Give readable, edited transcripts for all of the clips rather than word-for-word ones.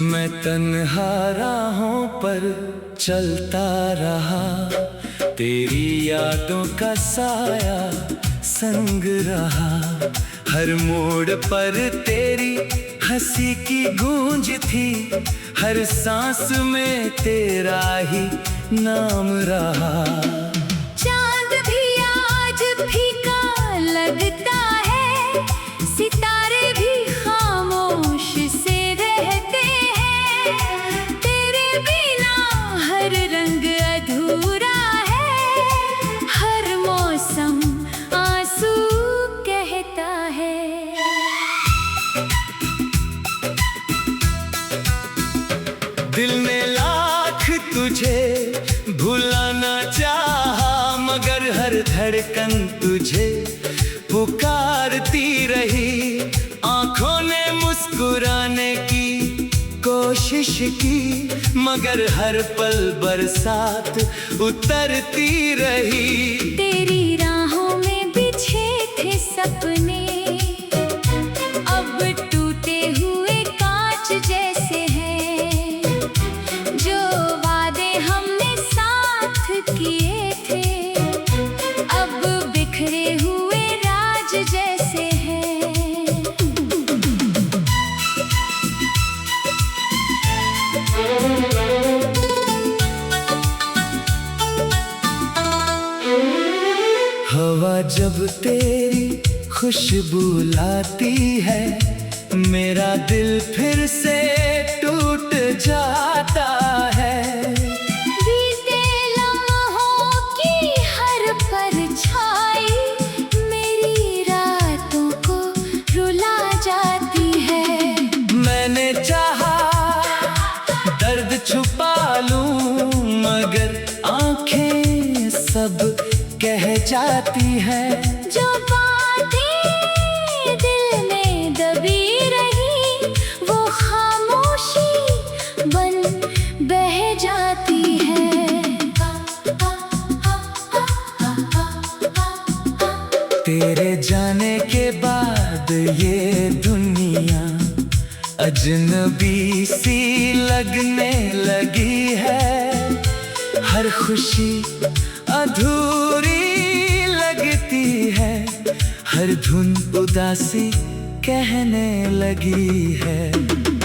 मैं तन्हा राहों पर चलता रहा, तेरी यादों का साया संग रहा। हर मोड़ पर तेरी हंसी की गूंज थी, हर सांस में तेरा ही नाम रहा। चांद भी आज फीका लगता है, सितारे भी खामोश से रहते हैं। तेरे बिना हर रंग अधूरा है, हर मौसम आंसू कहता है। दिल ने लाख तुझे भुलाना चाहा, मगर हर धड़कन तुझे पुकारती रही। आंखों ने मुस्कुराने की कोशिश की, मगर हर पल बरसात उतरती रही। तेरी राहों में बिछे थे सपने, अब टूटे हुए कांच जैसे हैं। जो वादे हमने साथ किए थे, अब बिखरे हुए राज जैसे हैं। हवा जब तेरी खुशबू लाती है, मेरा दिल फिर से टूट जाता है। बीते लम्हों की हर परछाई मेरी रातों को रुला जाती है। मैंने चाहा दर्द छुपा लूं, मगर आंखें सब कह जाती है। जो बातें दिल में दबी रही, वो खामोशी बन बह जाती है। तेरे जाने के बाद ये दुनिया अजनबी सी लगने लगी है। हर खुशी अधूरी लगती है, हर धुन उदासी कहने लगी है।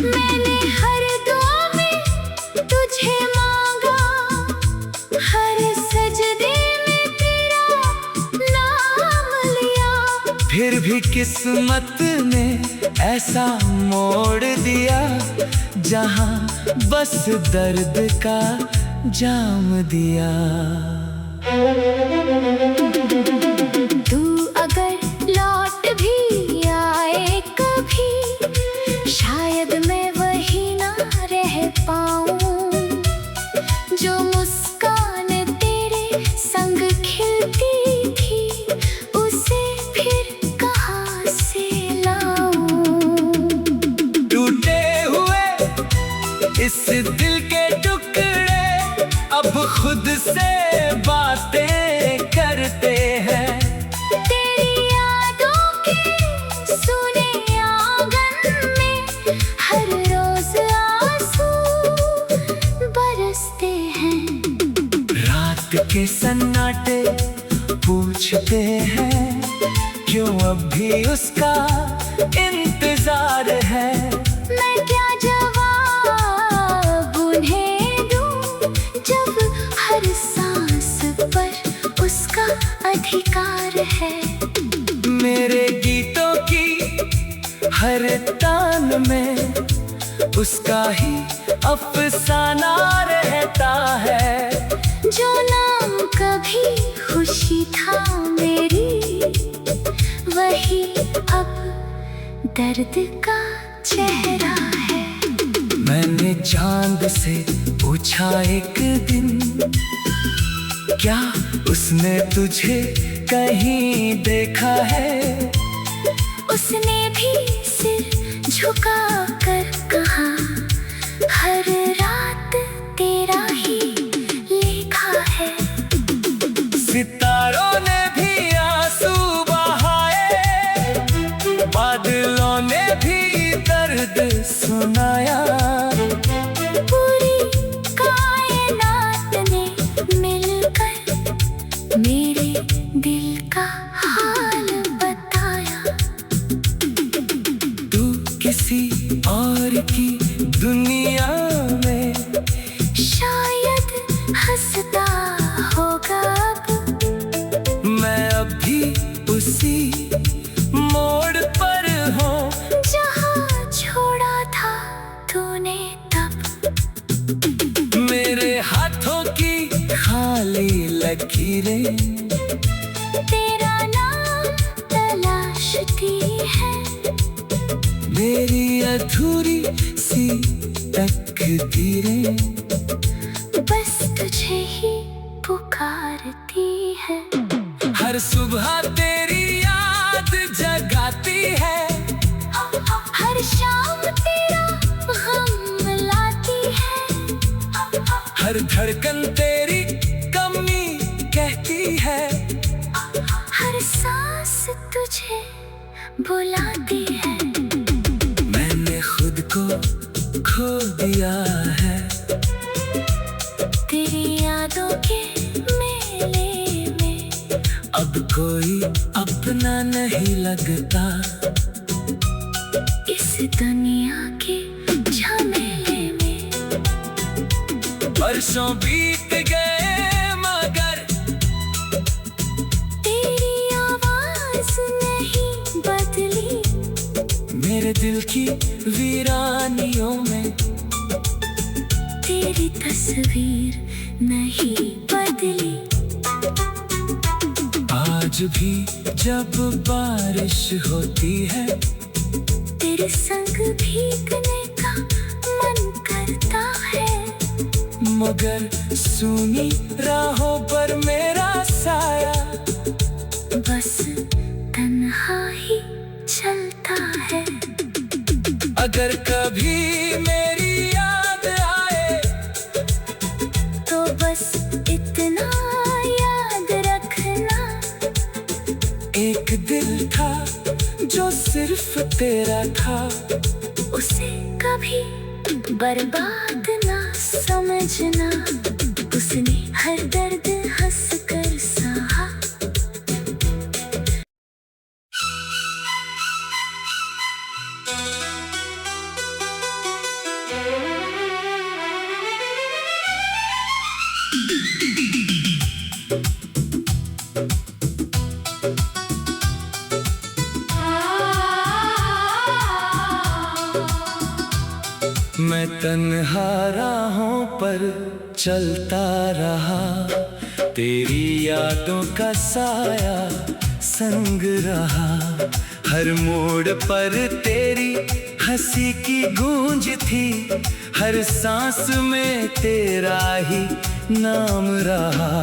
मैंने हर दुआ में तुझे मांगा, हर सजदे में तेरा नाम लिया। फिर भी किस्मत ने ऐसा मोड़ दिया, जहां बस दर्द का जाम दिया। तू अगर लौट भी आए कभी, शायद मैं वही ना रह पाऊं। जो मुस्कान तेरे संग खिलती थी, उसे फिर कहाँ से लाऊं। टूटे हुए इस दिल के टुकड़े अब खुद से बातें करते हैं। तेरी यादों के सुने आंगन में हर रोज आंसू बरसते हैं। रात के सन्नाटे पूछते हैं, क्यों अब भी उसका इंतजार है। मैं क्या जवाब उन्हें दूं, जब हर सांस पर उसका अधिकार है। मेरे गीतों की हर तान में उसका ही अफसाना रहता है। जो नाम कभी खुशी था मेरी, वही अब दर्द का चेहरा है। मैंने चांद से पूछा एक दिन, क्या उसने तुझे कहीं देखा है। उसने भी सिर झुका कर कहा, हर रात तेरा ही लिखा पूछती है, मेरी अधूरी सी तकदीरें बस तुझे ही पुकारती है। हर सुबह तेरी याद जगाती है, हर शाम तेरा गम लाती है, हर धड़कन तेरी कमी कहती है, हर सांस तुझे बुलाती है। मैंने खुद को खो दिया है, तेरी यादों के मेले में अब कोई अपना नहीं लगता। इस दुनिया के झमेले में वर्षों बीत गए मगर तेरी आवाज नहीं बदली। मेरे दिल की वीरानियों में तेरी तस्वीर नहीं बदली। आज भी जब बारिश होती है, तेरे संग भीगने का मन करता है, मगर सूनी राहों पर मेरा साया बस तन्हा ही चलता है। अगर कभी मेरी याद आए तो बस इतना याद रखना, एक दिल था जो सिर्फ तेरा था। उसे कभी बर्बाद ना समझना, उसने हर दर्द हंस कर सहा। मैं तन्हा राहों पर चलता रहा, तेरी यादों का साया संग रहा। हर मोड़ पर तेरी हंसी की गूंज थी, हर सांस में तेरा ही नाम रहा।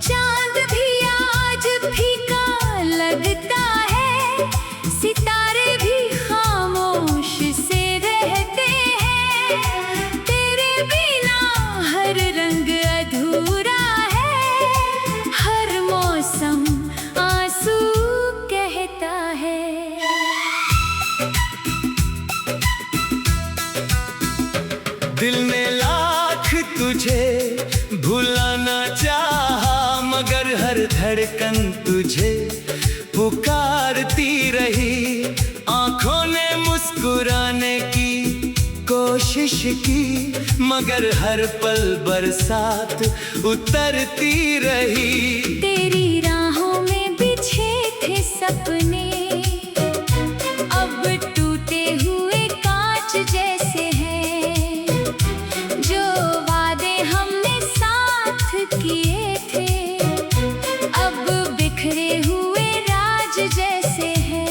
चांद भी आज फीका लगता है, सितारे भी खामोश से रहते हैं। तेरे बिना हर रंग अधूरा है, हर मौसम आंसू कहता है। दिल ने लाख तुझे भुलाना चाहा, मगर हर धड़कन तुझे पुकारती रही। आंखों ने मुस्कुराने की कोशिश की, मगर हर पल बरसात उतरती रही। तेरी राहों में बिछे थे सपने, अब टूटे हुए कांच जैसे हैं। जो वादे हमने साथ किए थे, अब बिखरे हुए राज जैसे हैं।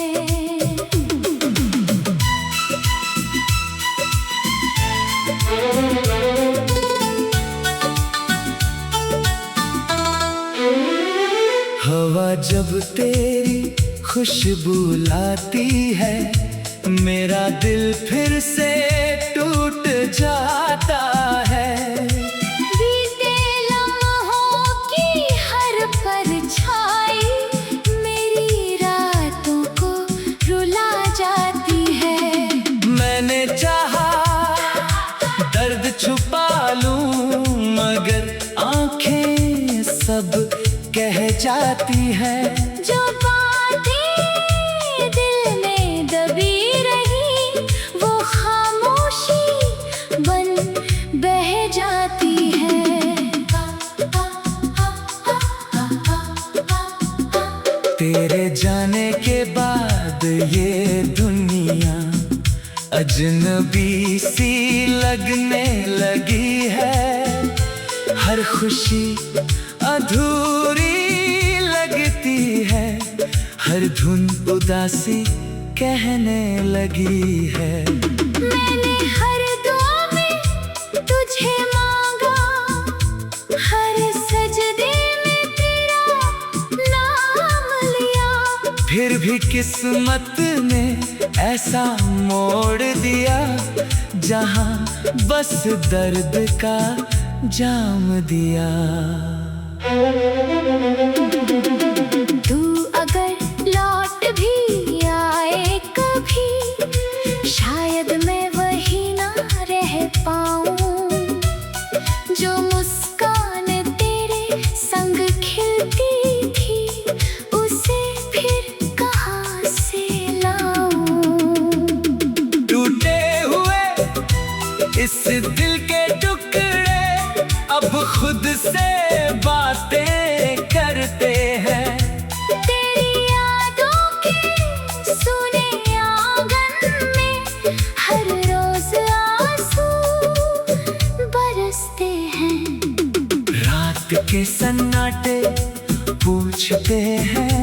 हवा जब तेरी खुशबू लाती है, मेरा दिल फिर से टूट जाता है। बीते लम्हों की हर परछाई मेरी रातों को रुला जाती है। मैंने चाहा दर्द छुपा लूं, मगर आंखें सब कह जाती है। जो बातें दिल में दबी रही, वो खामोशी बन बह जाती है। तेरे जाने के बाद ये दुनिया अजनबी सी लगने लगी है। हर खुशी अधूरी लगती है, हर हर धुन उदासी कहने लगी है। मैंने हर दुआ में तुझे मांगा, हर सजदे में तेरा नाम लिया। फिर भी किस्मत ने ऐसा मोड़ दिया, जहां बस दर्द का जाम दिया। तू अगर लौट भी आए कभी, शायद मैं वही ना रह पाऊं, जो मुस्कान तेरे संग खिलती थी, उसे फिर कहाँ से लाऊं। टूटे हुए इस दिल के टुकड़े अब खुद से बातें करते हैं। तेरी यादों के सुने आंगन में हर रोज आंसू बरसते हैं। रात के सन्नाटे पूछते हैं,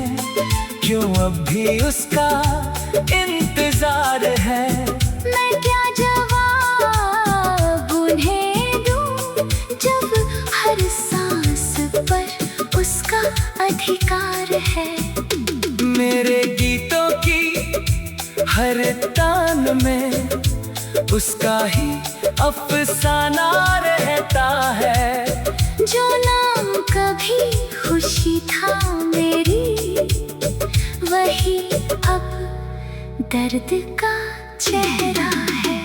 क्यों अब भी उसका इंतजार है। मैं क्या जवाब उन्हें दूं, जब हर सांस पर उसका अधिकार है। मेरे गीतों की हर तान में उसका ही अफसाना रहता है। जो नाम कभी खुशी था मेरी, वही अब दर्द का चेहरा है।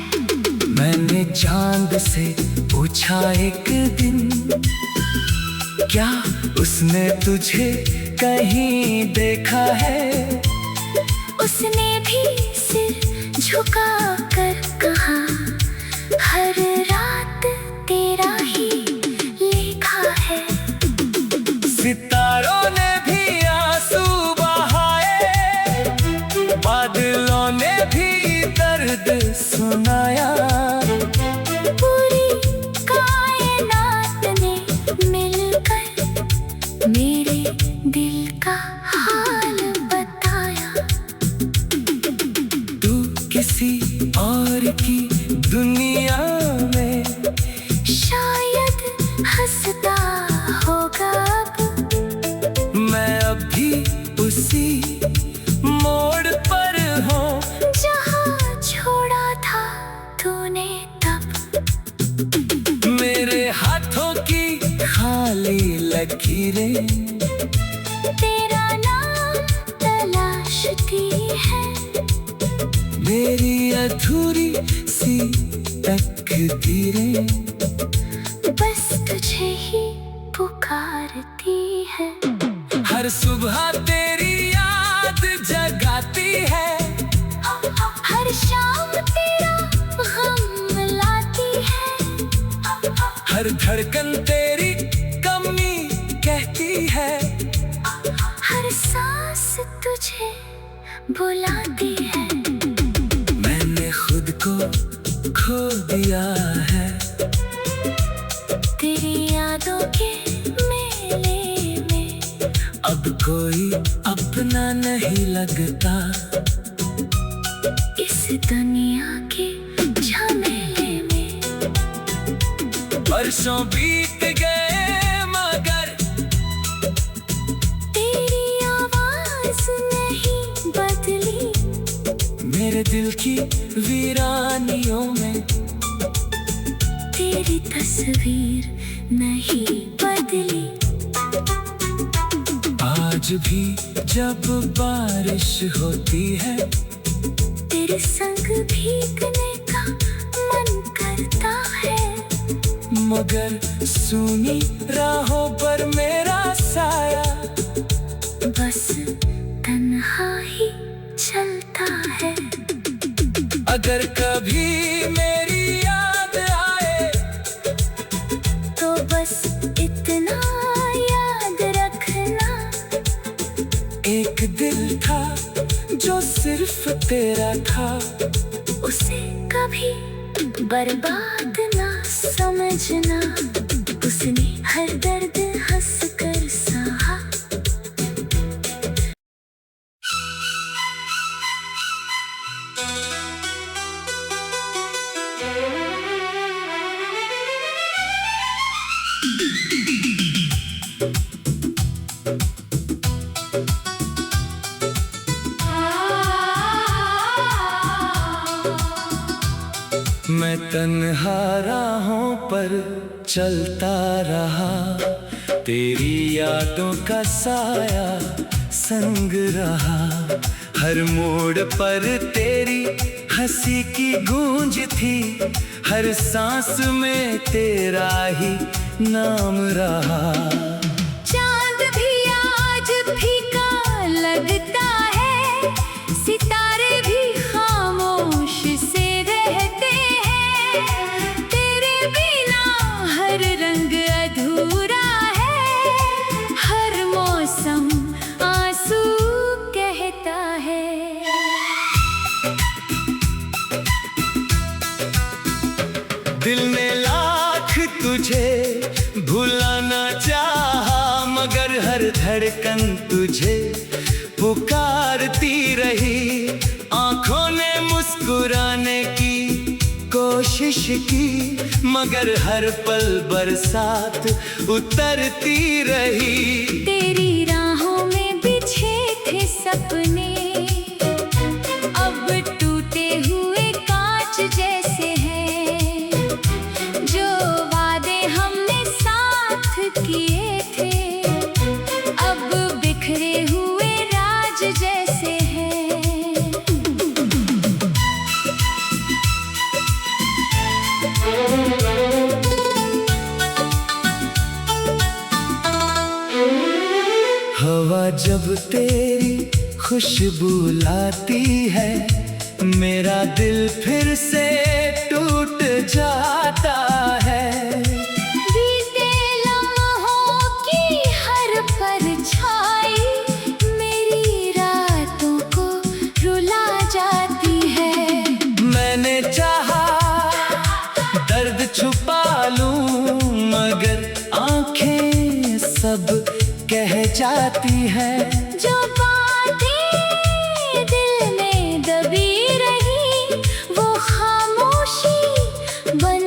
मैंने चांद से पूछा एक दिन, क्या उसने तुझे कहीं देखा है। उसने भी सिर झुका कर कहा, हर रात तेरा ही लिखा है। सितारों ने भी आंसू बहाए, बादलों ने भी दर्द सुनाया। पूरी कायनात ने मिलकर मेरे दिल का हाल बताया। तू किसी और की दुनिया में शायद हंसता होगा अब, मैं अब भी उसी मोड़ पर हूँ, जहाँ छोड़ा था तूने तब। मेरे हाथों की खाली लकीरें तेरा नाम तलाशती है। मेरी अधूरी सी तकदीरें बस तुझे ही पुकारती है। हर सुबह तेरी याद जगाती है, हर शाम तेरा गम लाती है। हर धड़कन तेरी कमी कहती है। हर सांस तुझे बुलाती है। मैंने खुद को खो दिया है, तेरी यादों के मेले में अब कोई अपना नहीं लगता। इस दुनिया के झमेले में वर्षों बीत गए मगर तेरी आवाज नहीं बदली। मेरे दिल की वीरानियों में तेरी तस्वीर नहीं बदली। आज भी जब बारिश होती है, तेरे संग भीगने का मन करता है। मगर सूनी राहों पर मेरा साया बस तन्हा ही चलता है। अगर कभी मेरी याद आए, तो बस इतना याद रखना, एक दिल था जो सिर्फ तेरा था। उसे कभी बर्बाद ना समझना। उसने हर दर्द हंस कर सहा। मैं तन्हा राहों पर चलता रहा, तेरी यादों का साया संग रहा। हर मोड़ पर तेरी हंसी की गूंज थी, हर सांस में तेरा ही नाम रहा। चांद भी आज फीका लगता है, सितारे भी खामोश से रहते हैं। तेरे बिना हर रंग अधूरा है, हर मौसम आंसू कहता है। दिल ने लाख तुझे भुलाना चाहा, मगर हर धड़कन तुझे पुकारती रही। आंखों ने मुस्कुराने की कोशिश की, मगर हर पल बरसात उतरती रही। तेरी राहों में बिछे थे सपने, अब टूटे हुए कांच जैसे हैं। जो वादे हमने साथ किए थे, अब बिखरे हुए राज जैसे हैं। हवा जब तेरी खुशबू लाती है, मेरा दिल फिर से टूट जाता है। बीते लम्हों की हर परछाई मेरी रातों को रुला जाती है। मैंने चाहा दर्द छुपा लूं, मगर आंखें सब कह जाती है। जो बातें दिल में दबी रही, वो खामोशी बन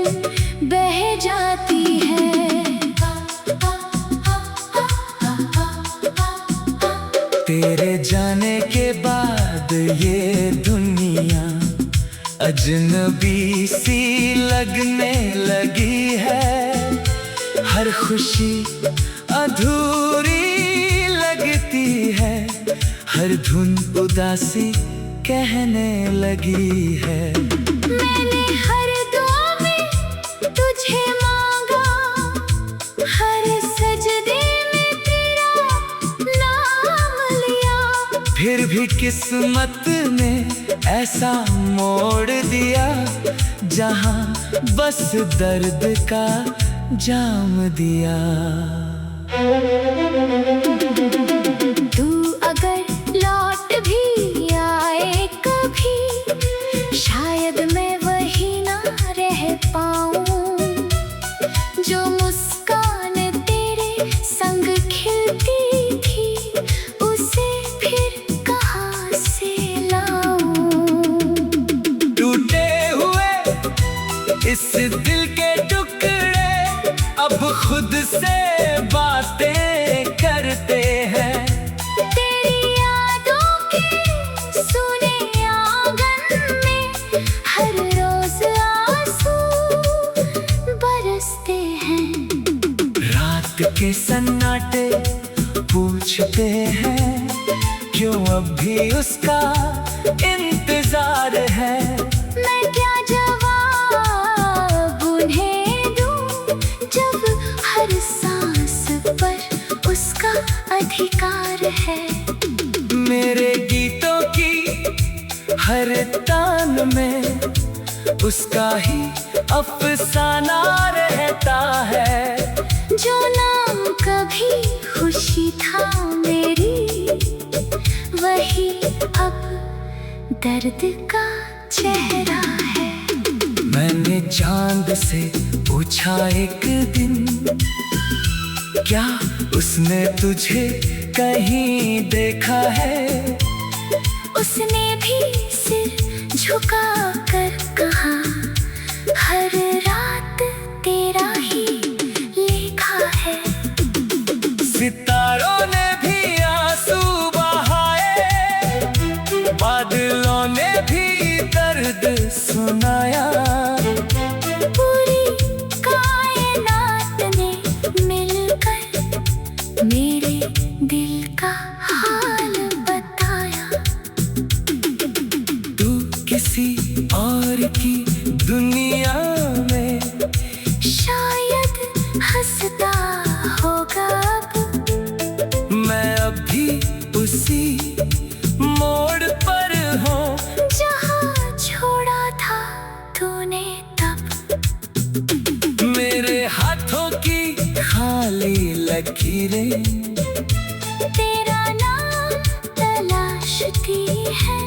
बह जाती है। तेरे जाने के बाद ये दुनिया अजनबी सी लगने लगी है। हर खुशी अधूरी लगती है, हर धुन उदासी कहने लगी है। मैंने हर दुआ में तुझे मांगा, हर सजदे में तेरा नाम लिया। फिर भी किस्मत ने ऐसा मोड़ दिया, जहां बस दर्द का जाम दिया। तू अगर लौट भी आए कभी, शायद मैं वही ना रह पाऊं। जो मुस्कान तेरे संग खिलती थी, उसे फिर कहाँ से लाऊं। टूटे हुए इस दिल के टुकड़े अब खुद से बातें करते हैं। तेरी यादों के सुने आंगन में हर रोज आंसू बरसते हैं। रात के सन्नाटे पूछते हैं, क्यों अब भी उसका इंतजार है। मैं क्या जवाब उन्हें दूं, जब हर सांस पर उसका अधिकार है। मेरे गीतों की हर तान में उसका ही अफसाना रहता है। जो नाम कभी खुशी था मेरी, वही अब दर्द का चेहरा है। मैंने चांद से पूछा एक दिन, क्या उसने तुझे कहीं देखा है। उसने भी सिर झुका कर कहा, हर रात तेरा ही लेखा है। बादलों ने भी दर्द सुनाया। पूरी कायनात ने मिलकर मेरे दिल का हाल बताया। तू किसी और की दुनिया में शायद हंसता होगा अब, मैं अभी उसी मोड़ पर हूँ जहाँ छोड़ा था तूने तब। मेरे हाथों की खाली लकीरें तेरा नाम तलाशती है,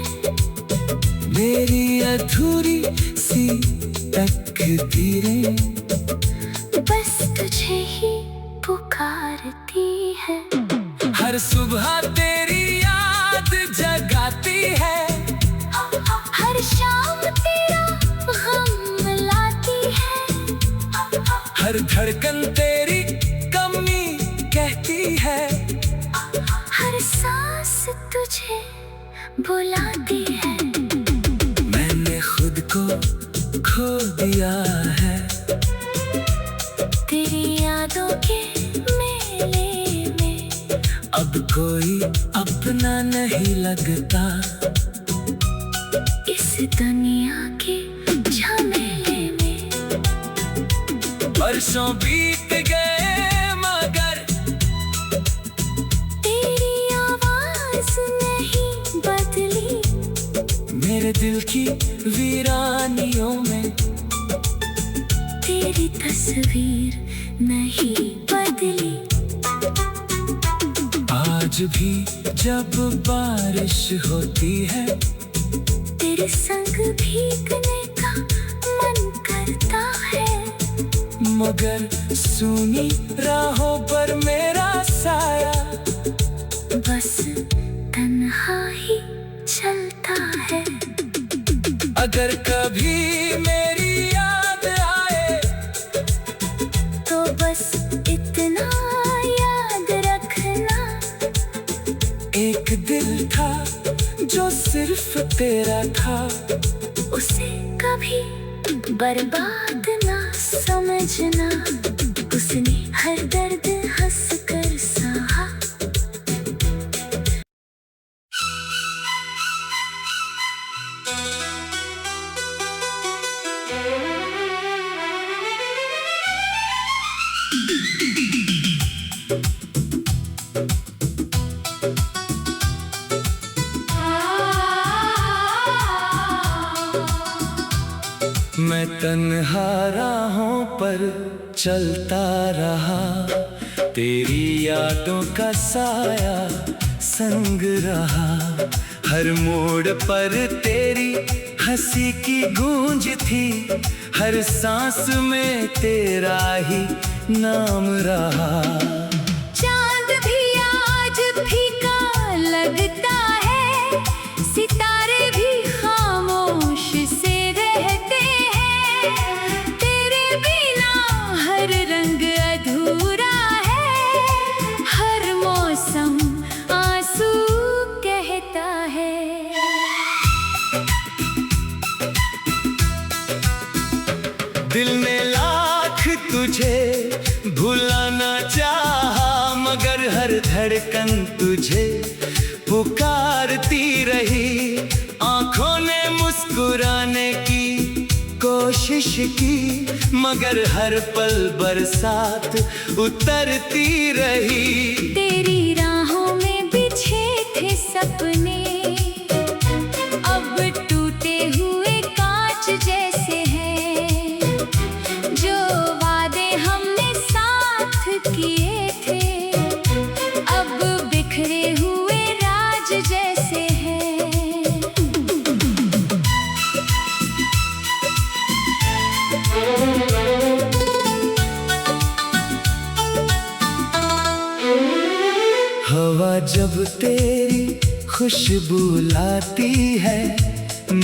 मेरी अधूरी सी तकदीरें बस तुझे ही पुकारती है। हर सुबह तेरी याद जगाती है, हर शाम तेरा गम लाती है, हर धड़कन तेरी कमी कहती है। हर सांस तुझे बुलाती है। मैंने खुद को खो दिया है तेरी यादों के मेले में, अब कोई अपना नहीं लगता इस दुनिया के झमेले में। वर्षों बीत गए मगर तेरी आवाज नहीं बदली, मेरे दिल की वीरानियों में तेरी तस्वीर नहीं बदली। आज भी जब बारिश होती है तेरे संग भीगने का मन करता है, मगर सूनी राहों पर मेरा साया बस तन्हा ही चलता है। अगर कभी मेरी याद आए तो बस इतना याद रखना, एक दिल था जो सिर्फ तेरा था, उसे कभी बर्बाद ना समझना। उसने हर दर्द हंस कर सहा। मैं तन्हा राहों पर चलता रहा, तेरी यादों का साया संग रहा। हर मोड़ पर तेरी हंसी की गूंज थी, हर सांस में तेरा ही नाम रहा। चांद भी आज फीका लगता है, सितारे भी खामोश से रहते हैं। तेरे बिना हर रंग अधूरा है, हर मौसम आंसू कहता है। दिल ने लाख तुझे भुलाना चाहा, मगर हर धड़कन तुझे पुकारती रही। आंखों ने मुस्कुराने की कोशिश की, मगर हर पल बरसात उतरती रही। तेरी राहों में बिछे थे सपने, अब टूटे हुए कांच जैसे हैं। जो वादे हमने साथ किए थे, अब बिखरे हुए राज जैसे हैं। हवा जब तेरी खुशबू लाती है,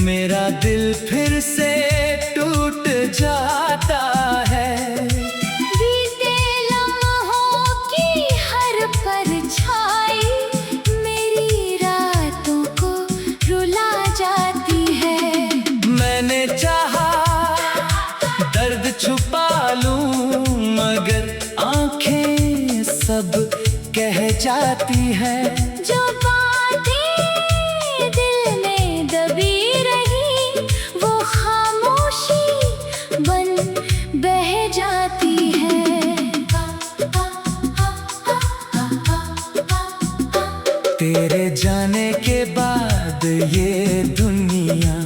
मेरा दिल फिर से टूट जाता है। बीते लम्हों की हर परछाई मेरी रातों को रुला जाती है। जो बातें दिल में दबी रही वो खामोशी बन बह जाती है। तेरे जाने के बाद ये दुनिया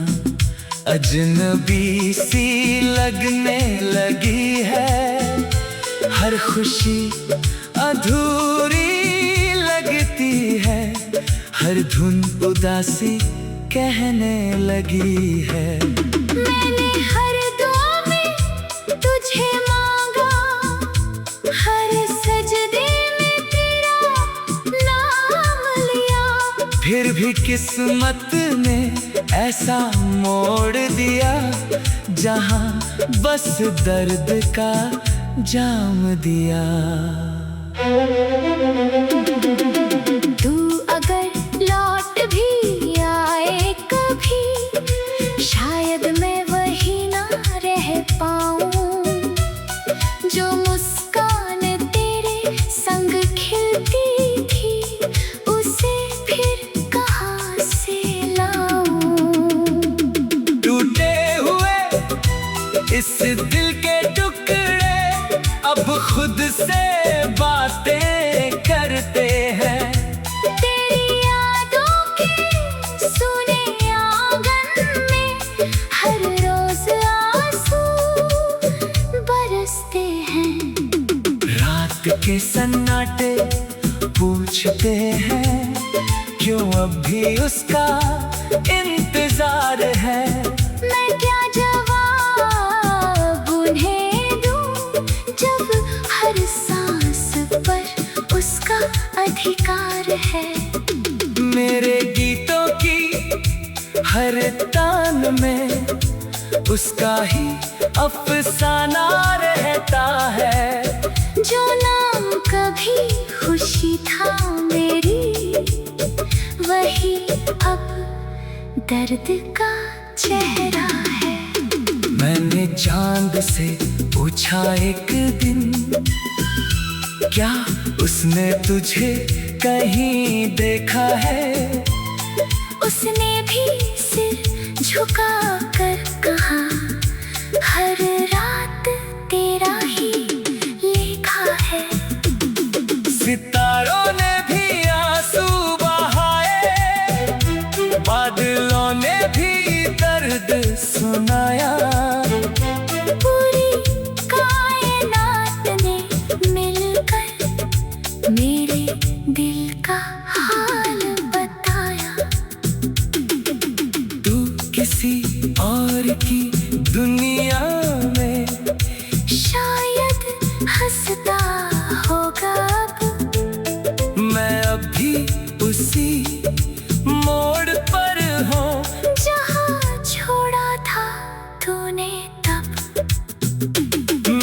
अजनबी सी लगने लगी है। हर खुशी अधूरी लगती है, हर धुन उदासी कहने लगी है। मैंने हर दुआ में तुझे मांगा, हर सजदे में तेरा नाम लिया। फिर भी किस्मत ने ऐसा मोड़ दिया, जहां बस दर्द का जाम दिया। तू अगर लौट भी आए कभी, शायद मैं वही ना रह पाऊं। जो मुस्कान तेरे संग खिलती थी, उसे फिर कहाँ से लाऊं। टूटे हुए इस दिल के टुकड़े अब खुद से बातें करते हैं। तेरी यादों के सुने आंगन में हर रोज आंसू बरसते हैं। रात के सन्नाटे पूछते हैं, क्यों अब भी उसका इंतजार है। मैं क्या जवाब उन्हें दूं, जब हर सांस पर उसका अधिकार है। मेरे गीतों की हर तान में उसका ही अफसाना रहता है। जो नाम कभी खुशी था मेरी, वही अब दर्द का चेहरा है। मैंने चांद से पूछा एक दिन, क्या उसने तुझे कहीं देखा है। उसने भी सिर झुका कर कहा, हर रात तेरा ही लिखा है। सितारों ने भी आंसू बहाए, बादलों ने भी दर्द सुनाया। पूरी कायनात ने मिलकर मेरे दिल का हाल बताया। तू किसी और की दुनिया में शायद हंसता होगा अब, मैं अभी उसी मोड़ पर हूँ, जहाँ छोड़ा था तूने तब।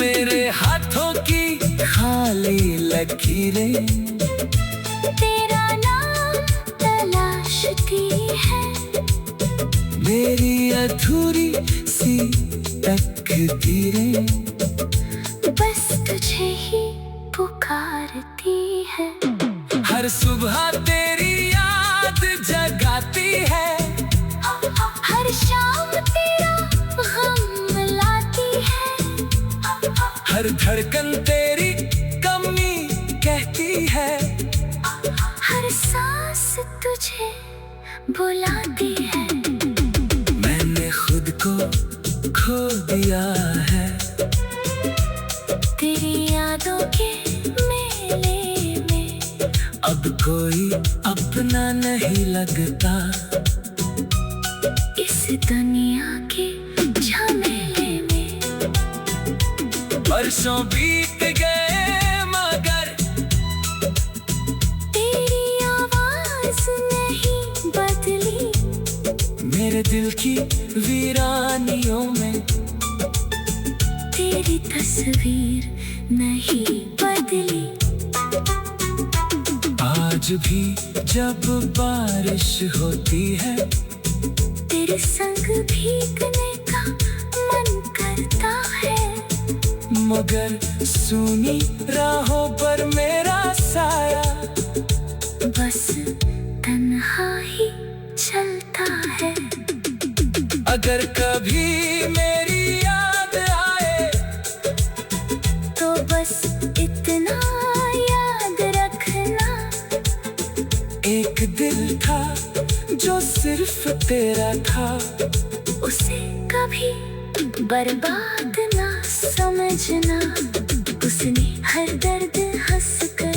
मेरे हाथों की खाली लकीरें तेरा नाम तलाशती है। मेरी अधूरी सी तकदीरें बस तुझे ही पुकारती है। हर सुबह तेरी याद जगाती है। हर शाम तेरा गम लाती है। हर धड़कन तेरी कमी कहती है। हर सांस तुझे बुलाती है। मैंने खुद को खो दिया है, तेरी यादों के मेले में। अब कोई अपना नहीं लगता। इस दुनिया के झमेले में वर्षों बीत गए मगर तेरी आवाज नहीं बदली। मेरे दिल की वीरानियों में तेरी तस्वीर नहीं बदली। आज भी जब बारिश होती है, तेरे संग भीगने का मन करता है। मगर सुनी राहों पर मेरा साया बस तन्हा ही चलता है। अगर कभी मेरी याद आए तो बस इतना याद रखना, एक दिल था जो सिर्फ तेरा था, उसे कभी बर्बाद ना समझना। उसने हर दर्द हंस कर